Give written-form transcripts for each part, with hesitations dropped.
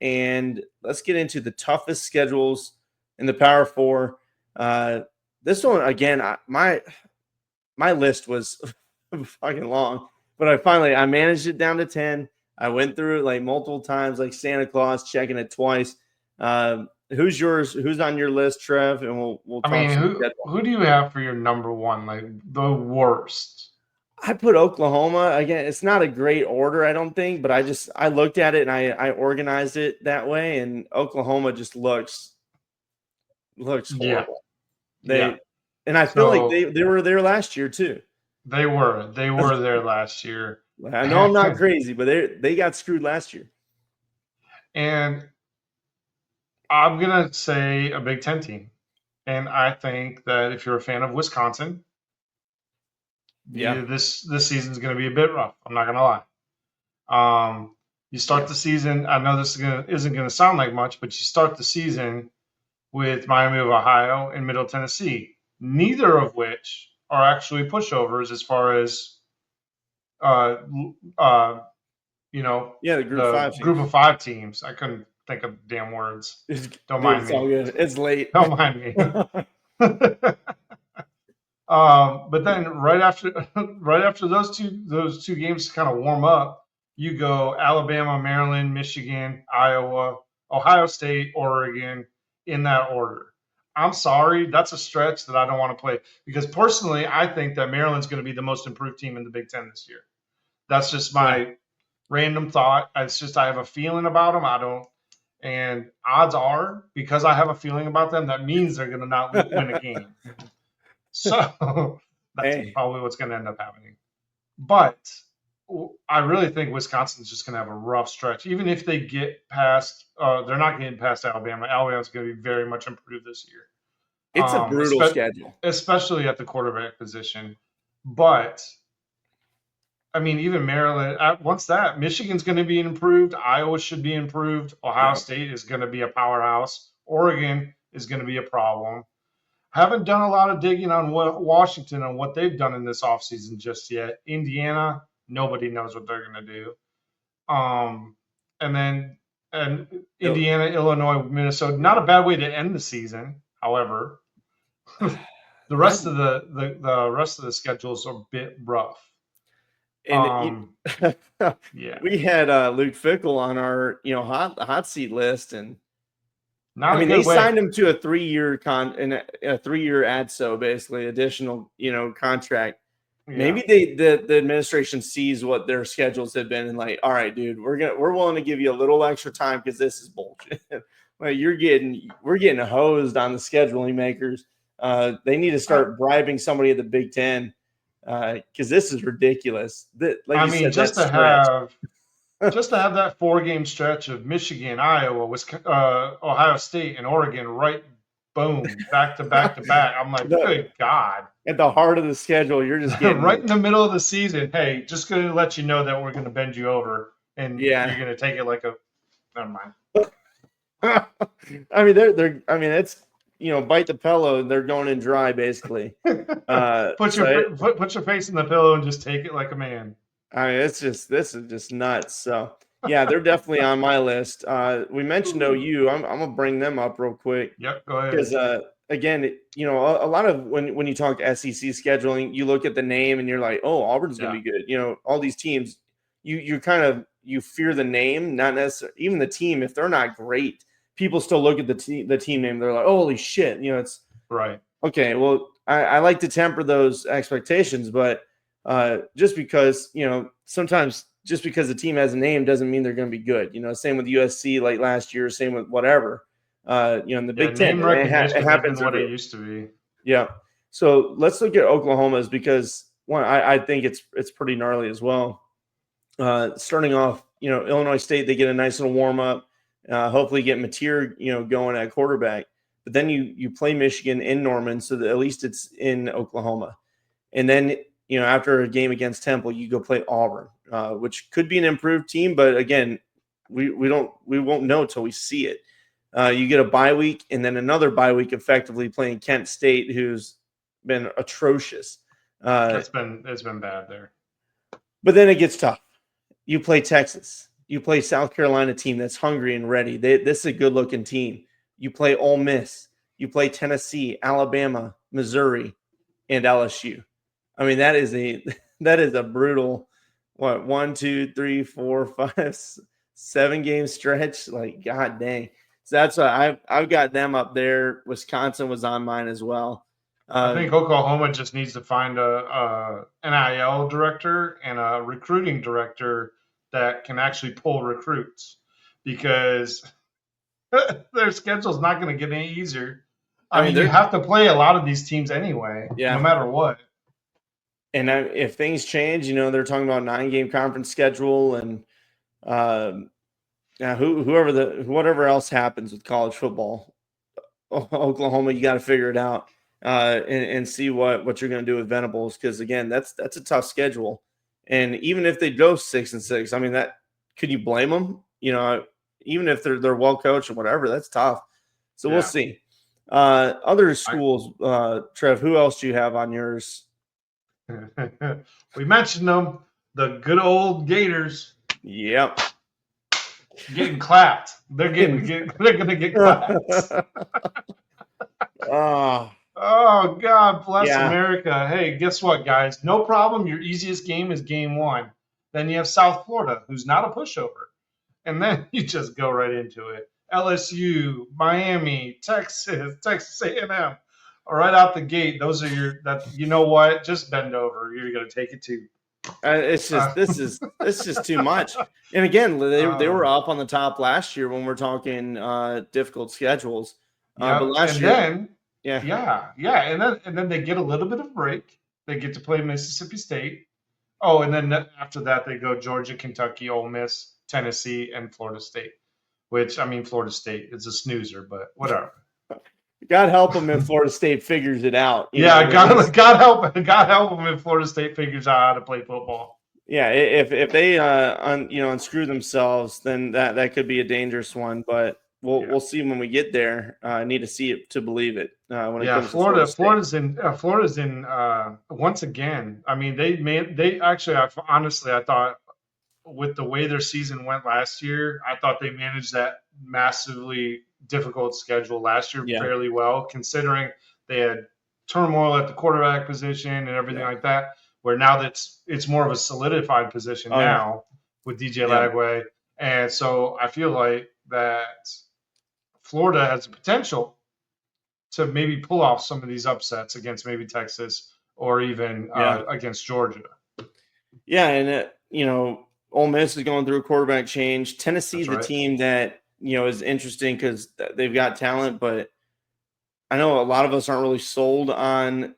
and let's get into the toughest schedules in the Power Four. This one again, my list was fucking long, but I managed it down to 10. I went through it like multiple times, like Santa Claus, checking it twice. Who's yours? Who's on your list, Trev? And we'll I talk mean, some who do you have for your number one? Like the worst? I put Oklahoma again. It's not a great order, I don't think, but I looked at it and I organized it that way, and Oklahoma just looks Yeah, horrible. yeah. And I feel like So they were there last year too. they were there last year, I know I'm not crazy, but they got screwed last year. and I'm gonna say a Big Ten team. And I think that if you're a fan of Wisconsin, Yeah, this season's going to be a bit rough. I'm not going to lie. You start yeah, the season. I know this isn't going to sound like much, but you start the season with Miami of Ohio and Middle Tennessee, neither of which are actually pushovers as far as uh, uh, yeah. The Group the Five group teams. of five teams. I couldn't think of damn words. Don't Dude, mind it's all me. good. It's late. Don't mind me. But then right after those two games kind of warm up, you go Alabama, Maryland, Michigan, Iowa, Ohio State, Oregon in that order. I'm sorry, that's a stretch that I don't want to play because personally, I think that Maryland's going to be the most improved team in the Big Ten this year. That's just Yeah. my random thought. It's just I have a feeling about them. I don't, and odds are because I have a feeling about them, that means they're going to not win a game. So that's Hey, probably what's going to end up happening. But I really think Wisconsin's just going to have a rough stretch. Even if they get past, they're not getting past Alabama. Alabama's going to be very much improved this year, it's a brutal schedule. especially at the quarterback position. But I mean, even Maryland, once that, Michigan's going to be improved. Iowa should be improved. Ohio Yeah. State is going to be a powerhouse. Oregon is going to be a problem. Haven't done a lot of digging on what Washington and what they've done in this offseason just yet. Indiana, nobody knows what they're going to do. And then and Indiana, Illinois, Minnesota, not a bad way to end the season. However, the That rest of the rest of the schedules are a bit rough. and Yeah, we had Luke Fickle on our hot seat list, and I not a mean they good way. signed him to a 3-year a 3-year ADSO, basically additional contract. Yeah, Maybe the administration sees what their schedules have been and like, all right, dude, we're willing to give you a little extra time because this is bullshit. Like we're getting hosed on the scheduling makers. They need to I, start bribing somebody at the Big Ten because this is ridiculous. Like I you mean, said, that stretch. just to have that 4 game stretch of Michigan, Iowa, Ohio State, and Oregon, right, boom, back to back to back. I'm like, the, good God. at the heart of the schedule, you're just Right getting in the middle of the season, hey, just going to let you know that we're going to bend you over and you're yeah. going to take it like a, never mind. I mean, it's bite the pillow. They're going in dry basically. So Put your face in the pillow and just take it like a man. I mean, this is just nuts. So yeah, they're definitely on my list. We mentioned OU. I'm gonna bring them up real quick Yep, go ahead. because again, a lot of when you talk SEC scheduling, you look at the name and you're like, oh, Auburn's gonna Yeah. be good. All these teams, you kind of you fear the name, not necessarily even the team. If they're not great, people still look at the team name. They're like, oh, holy shit, it's Right. okay. Well, I like to temper those expectations, but just because sometimes just because the team has a name doesn't mean they're going to be good. Same with USC like last year, same with whatever. In the Yeah, Big Ten, name it recognition isn't happens what every. it used to be. Yeah. So let's look at Oklahoma's because one, I think it's pretty gnarly as well. Starting off, Illinois State, they get a nice little warm up. Hopefully get Mateer, going at quarterback. But then you play Michigan in Norman, so that at least it's in Oklahoma. And then after a game against Temple, you go play Auburn, which could be an improved team, but again, we won't know until we see it. You get a bye week and then another bye week, effectively playing Kent State, who's been atrocious. It's been bad there. But then it gets tough. You play Texas. You play South Carolina team that's hungry and ready. This is a good looking team. You play Ole Miss. You play Tennessee, Alabama, Missouri, and LSU. I mean, that is a brutal 1, 2, 3, 4, 5, 7 game stretch. Like, god dang. So that's why I've got them up there. Wisconsin was on mine as well. I think Oklahoma just needs to find a NIL director and a recruiting director that can actually pull recruits, because their schedule's not going to get any easier. I mean, you have to play a lot of these teams anyway, no matter what. And if things change, they're talking about 9-game conference schedule, and whatever else happens with college football, Oklahoma, you got to figure it out and see what you're going to do with Venables, because again, that's a tough schedule. And even if they go 6-6, I mean, that could you blame them? Even if they're well coached or whatever, that's tough. So we'll see. Other schools, Trev, who else do you have on yours? We mentioned them, the good old Gators. Yep. Getting clapped. They're going to get clapped. Oh, God bless America. Hey, guess what, guys? No problem. Your easiest game is game 1. Then you have South Florida, who's not a pushover. And then you just go right into it. LSU, Miami, Texas A&M. Right out the gate, those are you know what? Just bend over. You're going to take it too. It's just this is too much. And again, they were up on the top last year when we're talking difficult schedules. But last year, and then they get a little bit of break. They get to play Mississippi State. Oh, and then after that they go Georgia, Kentucky, Ole Miss, Tennessee, and Florida State. Which, I mean, Florida State is a snoozer, but whatever. God help them if Florida State figures it out. God help them if Florida State figures out how to play football. Yeah, if they unscrew themselves, then that could be a dangerous one. But we'll see when we get there. I need to see it to believe it. When it comes to Florida's in once again. I mean, I thought with the way their season went last year, I thought they managed that massively difficult schedule last year fairly well, considering they had turmoil at the quarterback position and everything like that, where now it's more of a solidified position with DJ Lagway. And so I feel like that Florida has the potential to maybe pull off some of these upsets against maybe Texas or even against Georgia. Yeah, and Ole Miss is going through a quarterback change. Tennessee's the team that is interesting because they've got talent, but I know a lot of us aren't really sold on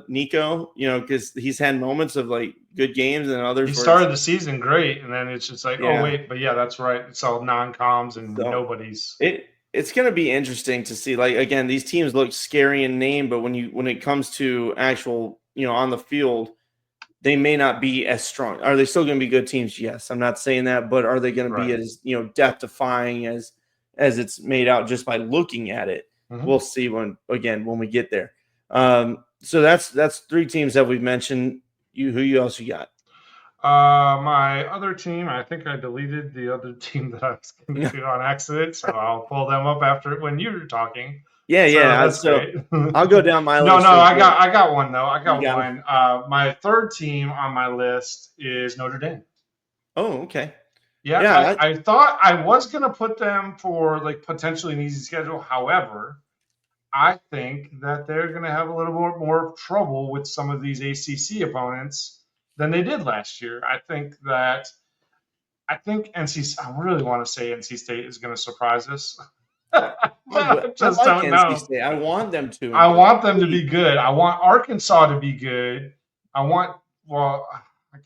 Nico, because he's had moments of like good games and others. He started the season great, and then it's just like, oh wait, but that's right. It's all non-coms and nobody's. It's going to be interesting to see. Like again, these teams look scary in name, but when it comes to actual, on the field, they may not be as strong. Are they still going to be good teams? Yes, I'm not saying that, but are they going to be as death-defying as it's made out just by looking at it? Mm-hmm. We'll see when we get there. So that's 3 teams that we've mentioned. Who else you got? My other team, I think I deleted the other team that I was going to do on accident, so I'll pull them up after when you were talking. So I'll go down my list. No, I got one though. I got one. My third team on my list is Notre Dame. Oh, okay. Yeah. I thought I was going to put them for like potentially an easy schedule. However, I think that they're going to have a little more trouble with some of these ACC opponents than they did last year. I think I really want to say NC State is going to surprise us. I like NC State. I want them to. I want them to be good. I want Arkansas to be good. I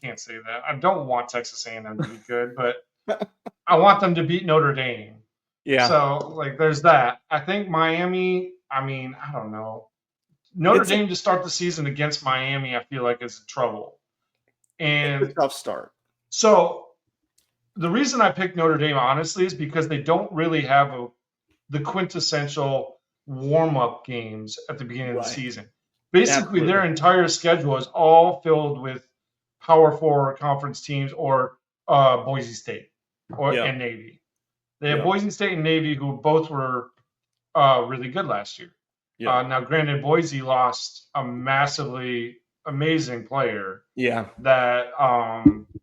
can't say that. I don't want Texas A&M to be good, but I want them to beat Notre Dame. Yeah. So, there's that. I think Miami, I don't know. Notre Dame to start the season against Miami, I feel like is trouble. And it's a tough start. So, the reason I picked Notre Dame, honestly, is because they don't really have the quintessential warm-up games at the beginning of the season. Basically, their entire schedule is all filled with Power 4 conference teams or Boise State. and Navy. They have Yeah. Boise State and Navy, who both were really good last year. Yeah. Now, granted, Boise lost a massively amazing player Yeah. that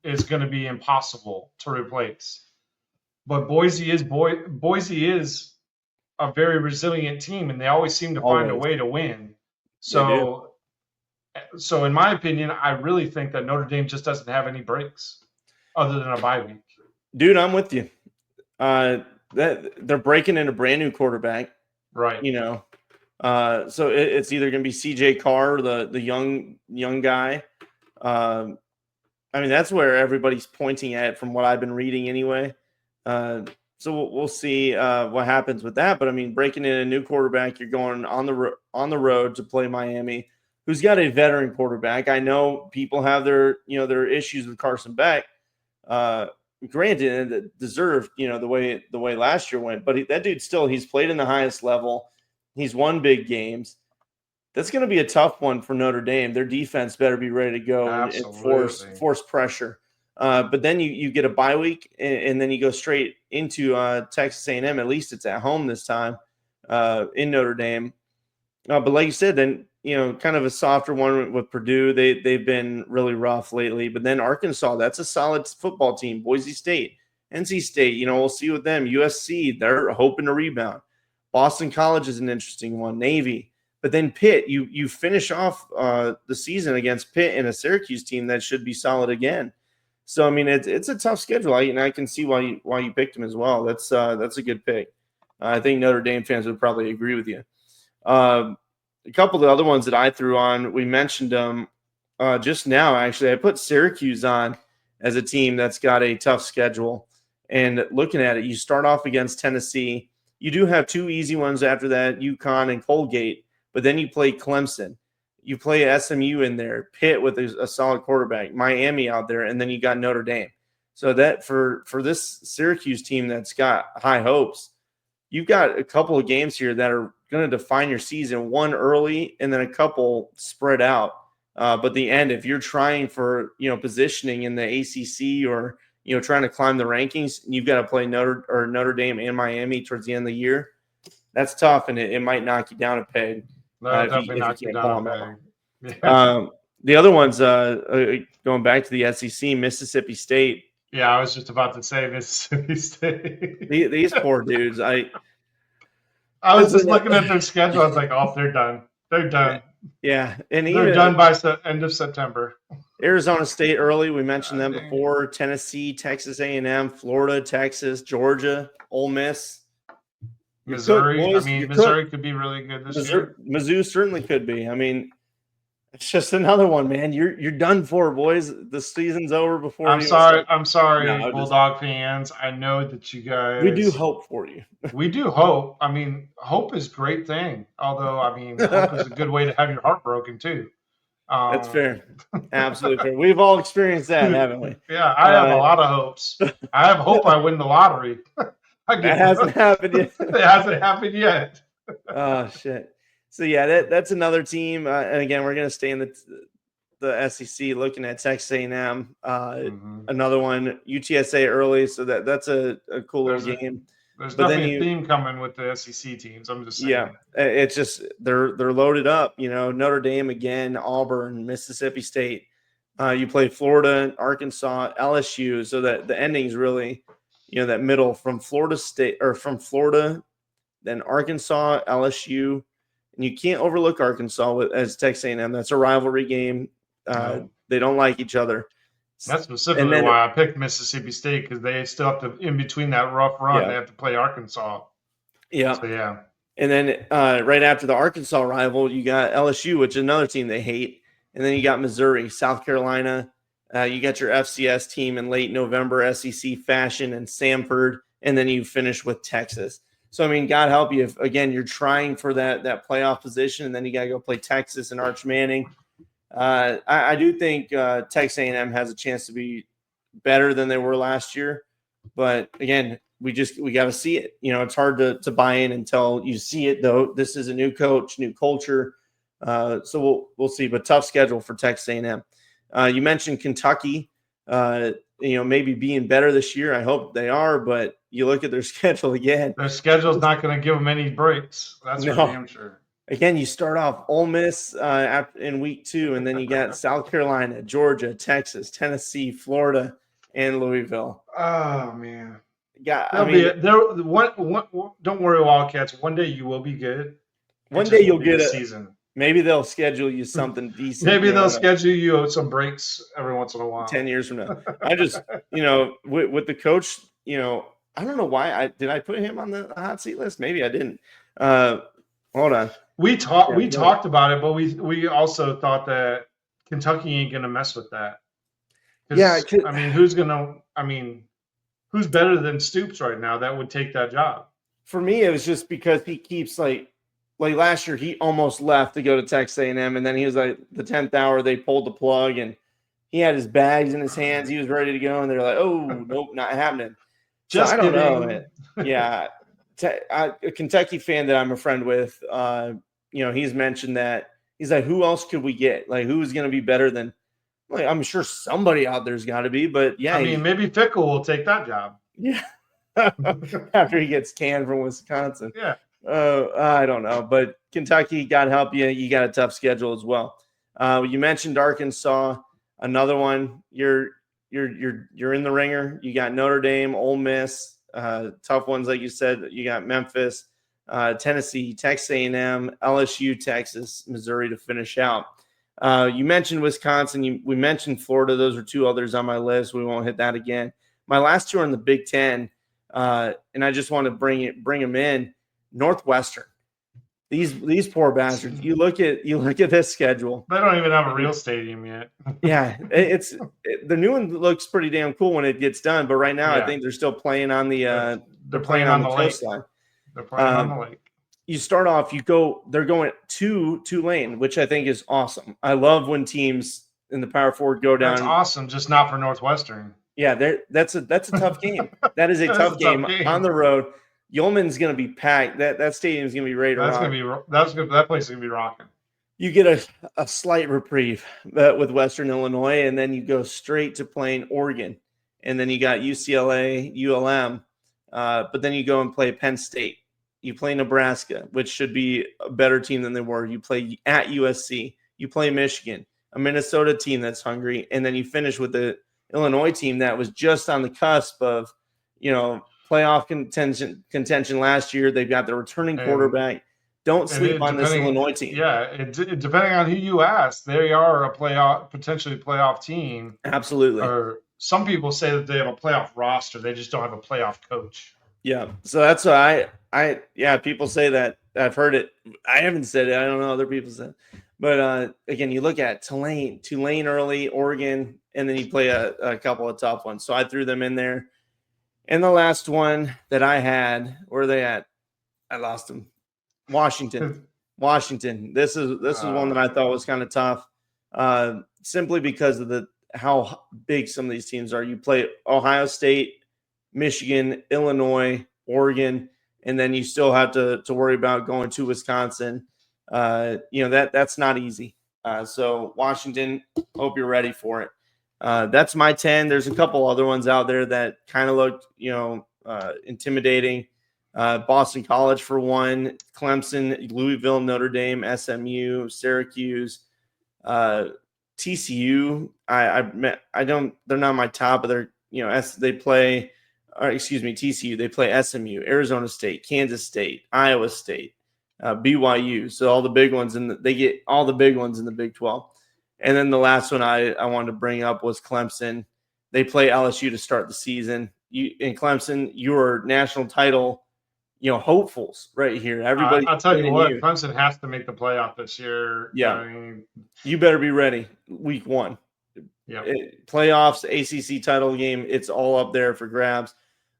is going to be impossible to replace. But Boise is a very resilient team, and they always seem to find a Always. way to win. They do. So in my opinion, I really think that Notre Dame just doesn't have any breaks other than a bye week. Dude, I'm with you. That they're breaking in a brand new quarterback, Right. you know. So it's either going to be CJ Carr, the young guy. I mean, that's where everybody's pointing at from what I've been reading anyway. So we'll see what happens with that. But I mean, breaking in a new quarterback, you're going on the road to play Miami, who's got a veteran quarterback. I know people have their issues with Carson Beck. Granted, and deserved the way last year went, but that dude he's played in the highest level. He's won big games. That's going to be a tough one for Notre Dame. Their defense better be ready to go and force pressure. But then you get a bye week, and then you go straight into Texas A&M. At least it's at home this time in Notre Dame. But like you said, then kind of a softer one with Purdue. They've been really rough lately. But then Arkansas, that's a solid football team. Boise State, NC State. We'll see with them. USC, they're hoping to rebound. Boston College is an interesting one. Navy. But then Pitt, you finish off the season against Pitt and a Syracuse team that should be solid again. So I mean, it's a tough schedule. I can see why you picked them as well. That's a good pick. I think Notre Dame fans would probably agree with you. A couple of the other ones that I threw on, we mentioned them just now. Actually, I put Syracuse on as a team that's got a tough schedule. And looking at it, you start off against Tennessee. You do have two easy ones after that, UConn and Colgate. But then you play Clemson. You play SMU in there, Pitt with a solid quarterback, Miami out there, and then you got Notre Dame. So that for this Syracuse team that's got high hopes, you've got a couple of games here that are going to define your season, one early and then a couple spread out. But the end, if you're trying for positioning in the ACC or trying to climb the rankings, you've got to play Notre Dame and Miami towards the end of the year. That's tough, and it might knock you down a peg. Definitely knock you down a peg. The other ones, going back to the SEC, Mississippi State. Yeah, I was just about to say Mississippi State. These poor dudes. I was just looking at their schedule. I was like, oh, they're done. They're done. Yeah, and they're done by end of September. Arizona State early. We mentioned them before. Tennessee, Texas A&M, Florida, Texas, Georgia, Ole Miss. Missouri. Missouri could be really good this year. Mizzou certainly could be. I mean, it's just another one, man. You're done for, boys. The season's over before. I'm sorry, Bulldog fans. I know that you guys. We do hope for you. We do hope. I mean, hope is a great thing. Although, I mean, hope is a good way to have your heart broken too. That's fair. Absolutely fair. We've all experienced that, haven't we? Yeah, I have a lot of hopes. I have hope I win the lottery. That hasn't happened yet. It hasn't happened yet. Oh shit! So yeah, that's another team. And again, we're gonna stay in the SEC, looking at Texas A&M. Another one, UTSA early. So that's a cool little game. There's definitely a theme coming with the SEC teams. I'm just saying. Yeah, it's just they're loaded up. Notre Dame again, Auburn, Mississippi State. You play Florida, Arkansas, LSU. So that the ending's really. That middle from Florida State or from Florida, then Arkansas, LSU, and you can't overlook Arkansas as Texas A&M. That's a rivalry game. They don't like each other. That's specifically why I picked Mississippi State, because they still have to, in between that rough run, they have to play Arkansas. Yeah. So, yeah. And then right after the Arkansas rival, you got LSU, which is another team they hate. And then you got Missouri, South Carolina. You got your FCS team in late November, SEC fashion, and Samford, and then you finish with Texas. So, I mean, God help you if, again, you're trying for that playoff position, and then you got to go play Texas and Arch Manning. I do think Texas A&M has a chance to be better than they were last year. But, again, we got to see it. It's hard to buy in until you see it, though. This is a new coach, new culture. So we'll see. But tough schedule for Texas A&M. You mentioned Kentucky. maybe being better this year. I hope they are, but you look at their schedule again. Their schedule's not going to give them any breaks. That's for No. damn sure. Again, you start off Ole Miss in week 2, and then you got South Carolina, Georgia, Texas, Tennessee, Florida, and Louisville. Oh man. Yeah, Don't worry, Wildcats. One day you will be good. One day you'll get a a season. Maybe they'll schedule you something decent. Maybe they'll schedule you some breaks every once in a while. 10 years from now. I just, with the coach, I don't know why did I put him on the hot seat list? Maybe I didn't. Hold on. We talked about it, but we also thought that Kentucky ain't gonna mess with that. Yeah, who's better than Stoops right now that would take that job? For me, it was just because he keeps like last year he almost left to go to Texas A&M, and then he was like the 10th hour they pulled the plug, and he had his bags in his hands, he was ready to go, and they're like, oh nope, not happening. Just so I don't kidding. know. Yeah, a Kentucky fan that I'm a friend with, he's mentioned that he's like, who else could we get? Like, who's going to be better than? Like, I'm sure somebody out there's got to be, but yeah, maybe Fickle will take that job. Yeah, after he gets canned from Wisconsin. Yeah. I don't know, but Kentucky, God help you. You got a tough schedule as well. You mentioned Arkansas, another one. You're in the ringer. You got Notre Dame, Ole Miss, tough ones like you said. You got Memphis, Tennessee, Texas A&M, LSU, Texas, Missouri to finish out. You mentioned Wisconsin. We mentioned Florida. Those are 2 others on my list. We won't hit that again. My last 2 are in the Big Ten, and I just want to bring them in. Northwestern. These poor bastards. You look at this schedule. They don't even have a real stadium yet. Yeah, the new one looks pretty damn cool when it gets done. But right now, I think they're still playing on the. They're playing on the coastline. They're playing on the lake. You start off. They're going to Tulane, which I think is awesome. I love when teams in the Power 4 go down. That's awesome, just not for Northwestern. Yeah, that's a tough game. That is a tough game on the road. Yeoman's going to be packed. That stadium's going to be ready to rock. That place is going to be rocking. You get a slight reprieve with Western Illinois, and then you go straight to playing Oregon. And then you got UCLA, ULM. But then you go and play Penn State. You play Nebraska, which should be a better team than they were. You play at USC. You play Michigan, a Minnesota team that's hungry. And then you finish with the Illinois team that was just on the cusp of, playoff contention last year. They've got the returning quarterback. Don't sleep on this Illinois team. Yeah, depending on who you ask, they are a potentially playoff team. Absolutely. Or some people say that they have a playoff roster. They just don't have a playoff coach. Yeah. So that's why people say that. I've heard it. I haven't said it. I don't know. Other people said. But again, you look at Tulane early, Oregon, and then you play a couple of tough ones. So I threw them in there. And the last one that I had, where are they at? I lost them. Washington. This is one that I thought was kind of tough, simply because of how big some of these teams are. You play Ohio State, Michigan, Illinois, Oregon, and then you still have to worry about going to Wisconsin. That's not easy. So Washington, hope you're ready for it. That's my 10. There's a couple other ones out there that kind of looked, intimidating. Boston College for one, Clemson, Louisville, Notre Dame, SMU, Syracuse, TCU. They're not my top, but they're, TCU. They play SMU, Arizona State, Kansas State, Iowa State, BYU. So all the big ones, they get all the big ones in the Big 12. And then the last one I wanted to bring up was Clemson. They play LSU to start the season. In Clemson, your national title, hopefuls right here. Everybody, I'll tell you what, Clemson has to make the playoff this year. Yeah, you better be ready. Week 1, playoffs, ACC title game. It's all up there for grabs.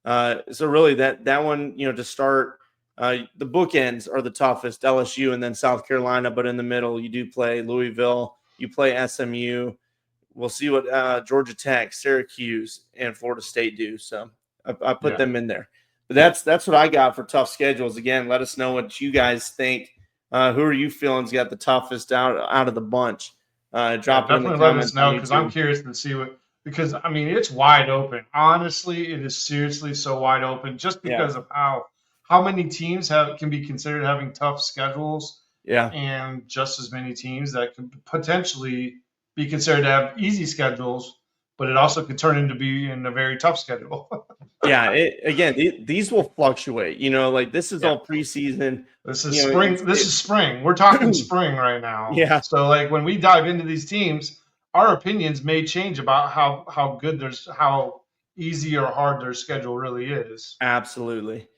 So really, that one, to start, the bookends are the toughest. LSU and then South Carolina, but in the middle, you do play Louisville. You play SMU. We'll see what Georgia Tech, Syracuse, and Florida State do. So I put them in there. But that's what I got for tough schedules. Again, let us know what you guys think. Who are you feeling's got the toughest out of the bunch? Drop it in the comments. Definitely let us know, because I'm curious to see because I mean it's wide open. Honestly, it is seriously so wide open just Yeah. because of how many teams can be considered having tough schedules, Yeah. and just as many teams that could potentially be considered to have easy schedules, but it also could turn into being a very tough schedule. Yeah. These will fluctuate. Like this is Yeah. all preseason. This is It's spring. This is spring. We're talking spring right now. yeah, So like when we dive into these teams, our opinions may change about how easy or hard their schedule really is. absolutely.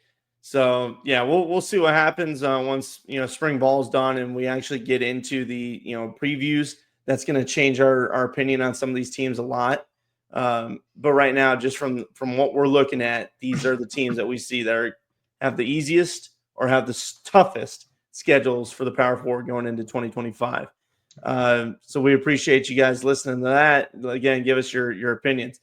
So yeah, we'll see what happens once spring ball's done and we actually get into the previews. That's going to change our opinion on some of these teams a lot. But right now, just from what we're looking at, these are the teams that we see that have the easiest or have the toughest schedules for the Power Four going into 2025. So we appreciate you guys listening to that. Again, give us your opinions.